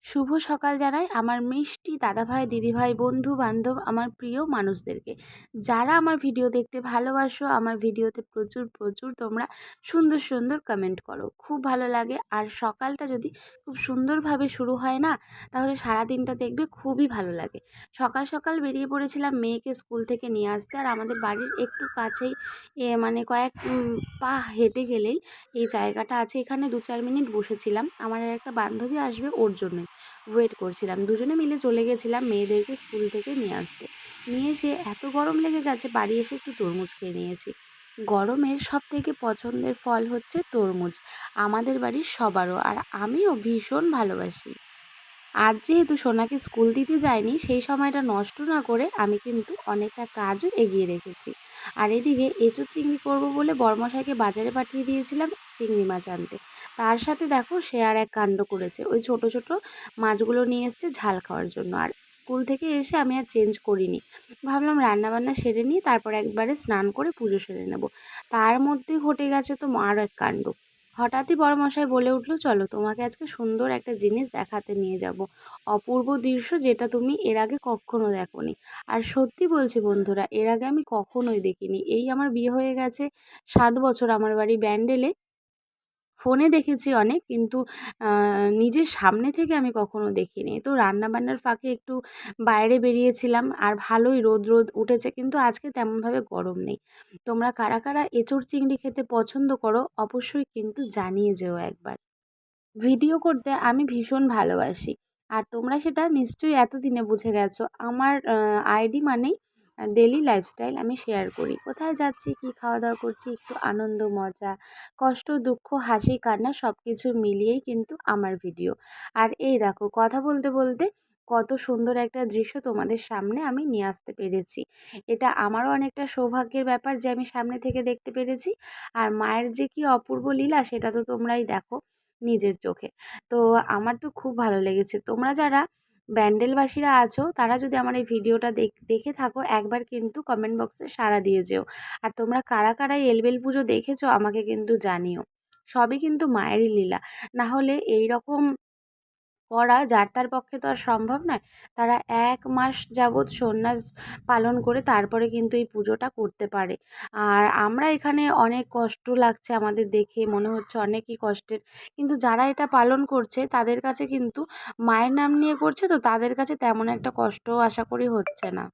শুভ সকাল জানাই আমার মিষ্টি দাদাভাই দিদিভাই বন্ধু বান্ধব আমার প্রিয় মানুষদেরকে, যারা আমার ভিডিও দেখতে ভালোবাসো। আমার ভিডিওতে প্রচুর প্রচুর তোমরা সুন্দর সুন্দর কমেন্ট করো, খুব ভালো লাগে। আর সকালটা যদি খুব সুন্দরভাবে শুরু হয় না, তাহলে সারা দিনটা দেখবে খুবই ভালো লাগে। সকাল সকাল বেরিয়ে পড়েছিলাম মেয়েকে স্কুল থেকে নিয়ে আসতে। আর আমাদের বাড়ির একটু কাছেই মানে কয়েক পা হেঁটে গেলেই এই জায়গাটা আছে। এখানে 2-4 মিনিট বসেছিলাম, আমার আর একটা বান্ধবী আসবে ওর জন্যই ওয়েট করছিলাম। দুজনে মিলে চলে গেছিলাম মেয়েদেরকে স্কুল থেকে নিয়ে আসতে। নিয়ে এসে এত গরম লেগে গেছে, বাড়ি এসে একটু তরমুজ খেয়ে নিয়েছি। গরমের সবথেকে পছন্দের ফল হচ্ছে তরমুজ, আমাদের বাড়ির সবারও, আর আমিও ভীষণ ভালোবাসি। আজ যেহেতু সোনাকে স্কুল দিতে যাইনি, সেই সময়টা নষ্ট না করে আমি কিন্তু অনেকটা কাজও এগিয়ে রেখেছি। আর এদিকে এঁচোড় চিংড়ি করবো বলে বড়মশাইকে বাজারে পাঠিয়ে দিয়েছিলাম চিংড়ি মাছ আনতে। তার সাথে দেখো সে আর এক কাণ্ড করেছে, ওই ছোট ছোট মাছগুলো নিয়ে এসছে ঝাল খাওয়ার জন্য। আর স্কুল থেকে এসে আমি আর চেঞ্জ করিনি, ভাবলাম রান্নাবান্না সেরে নিই, তারপর একবারে স্নান করে পুজো সেরে নেব। তার মধ্যে ঘটে গেছে তো আরও এক কাণ্ড। হঠাৎই বড়মশাই বলে উঠল, চলো তোমাকে আজকে সুন্দর একটা জিনিস দেখাতে নিয়ে যাব, অপূর্ব দৃশ্য যেটা তুমি এর আগে কখনো দেখোনি। আর সত্যি বলছি বন্ধুরা, এর আগে আমি কখনোই দেখিনি। এই আমার বিয়ে হয়ে গেছে 7 বছর, আমার বাড়ি ব্যান্ডেলে। ফোনে দেখেছি অনেক, কিন্তু নিজের সামনে থেকে আমি কখনো দেখিনি। তো রান্নাবান্নার ফাঁকে একটু বাইরে বেরিয়েছিলাম, আর ভালোই রোদ রোদ উঠেছে, কিন্তু আজকে তেমনভাবে গরম নেই। তোমরা কারা কারা এঁচোড় চিংড়ি খেতে পছন্দ করো অবশ্যই কিন্তু জানিয়ে যেও একবার। ভিডিও করতে আমি ভীষণ ভালোবাসি, আর তোমরা সেটা নিশ্চয়ই এতদিনে বুঝে গেছো। আমার আইডি মানেই ডেলি লাইফস্টাইল আমি শেয়ার করি, কোথায় যাচ্ছি, কি খাওয়া দাওয়া করছি, একটু আনন্দ মজা, কষ্ট দুঃখ হাসি কান্না সব কিছু মিলিয়েই কিন্তু আমার ভিডিও। আর এই দেখো কথা বলতে বলতে কত সুন্দর একটা দৃশ্য তোমাদের সামনে আমি নিয়ে আসতে পেরেছি। এটা আমারও অনেকটা সৌভাগ্যের ব্যাপার যে আমি সামনে থেকে দেখতে পেরেছি। আর মায়ের যে কি অপূর্ব লীলা সেটা তো তোমরাই দেখো নিজের চোখে। তো আমার তো খুব ভালো লেগেছে। তোমরা যারা ব্যান্ডেলবাসীরা আছো, তারা যদি আমার এই ভিডিওটা দেখে থাকো, একবার কিন্তু কমেন্ট বক্সে সাড়া দিয়ে যেও। আর তোমরা কারা কারা এই এলবেল পুজো দেখেছো আমাকে কিন্তু জানিও। সবই কিন্তু মায়েরই লীলা, না হলে এইরকম করা যার তার পক্ষে তো আর সম্ভব নয়। তারা 1 মাস যাবৎ সন্ন্যাস পালন করে তারপরে কিন্তু এই পুজোটা করতে পারে। আর আমরা এখানে অনেক কষ্ট লাগছে আমাদের দেখে, মনে হচ্ছে অনেকই কষ্টের। কিন্তু যারা এটা পালন করছে তাদের কাছে কিন্তু মায়ের নাম নিয়ে করছে, তো তাদের কাছে তেমন একটা কষ্টও আশা করি হচ্ছে না।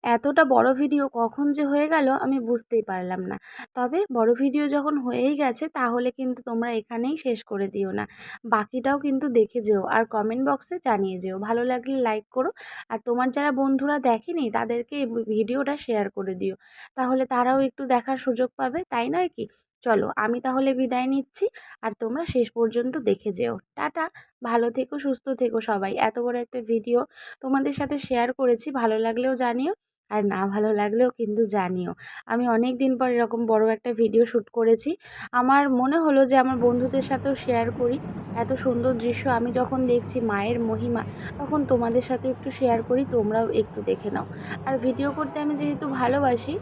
এতটা বড় ভিডিও কখন যে হয়ে গেল আমি বুঝতেই পারলাম না। তবে বড় ভিডিও যখন হয়েই গেছে তাহলে কিন্তু তোমরা এখানেই শেষ করে দিও না। বাকিটাও কিন্তু দেখে যেও, আর কমেন্ট বক্সে জানিয়ে যেও। ভালো লাগলে লাইক করো, আর তোমার যারা বন্ধুরা দেখেনি তাদেরকে এই ভিডিওটা শেয়ার করে দিও। তাহলে তারাও একটু দেখার সুযোগ পাবে, তাই নয় কি? চলো আমি তাহলে বিদায় নিচ্ছি, আর তোমরা শেষ পর্যন্ত দেখে যেও। টাটা, ভালো থেকো, সুস্থ থেকো সবাই। এত বড় একটা ভিডিও তোমাদের সাথে শেয়ার করেছি, ভালো লাগলেও জানিও, আর না ভালো লাগলেও কিন্তু জানিও। আমি অনেক দিন পর এরকম বড় একটা ভিডিও শ্যুট করেছি। আমার মনে হলো যে আমার বন্ধুদের সাথেও শেয়ার করি। এত সুন্দর দৃশ্য আমি যখন দেখছি মায়ের মহিমা, তখন তোমাদের সাথে একটু শেয়ার করি, তোমরাও একটু দেখে নাও। আর ভিডিও করতে আমি যেহেতু ভালোবাসি,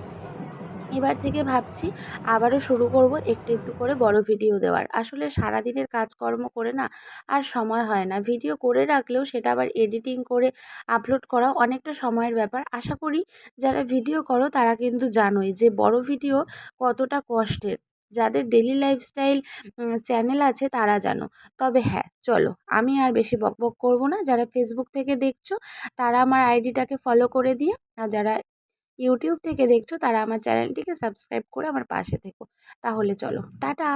এবার থেকে ভাবছি আবারও শুরু করব একটু একটু করে বড় ভিডিও দেওয়ার। আসলে সারাদিনের কাজকর্ম করে না আর সময় হয় না। ভিডিও করে রাখলেও সেটা আবার এডিটিং করে আপলোড করা অনেকটা সময়ের ব্যাপার। আশা করি যারা ভিডিও করো তারা কিন্তু জানোই যে বড় ভিডিও কতটা কষ্টের। যাদের ডেইলি লাইফস্টাইল চ্যানেল আছে তারা জানো। তবে হ্যাঁ, চলো আমি আর বেশি বকবক করব না। যারা ফেসবুক থেকে দেখছো তারা আমার আইডিটাকে ফলো করে দিয়ে, আর যারা ইউটিউব থেকে দেখছো তারা আমার চ্যানেলটিকে সাবস্ক্রাইব করে আমার পাশে থেকো। তাহলে চলো টাটা।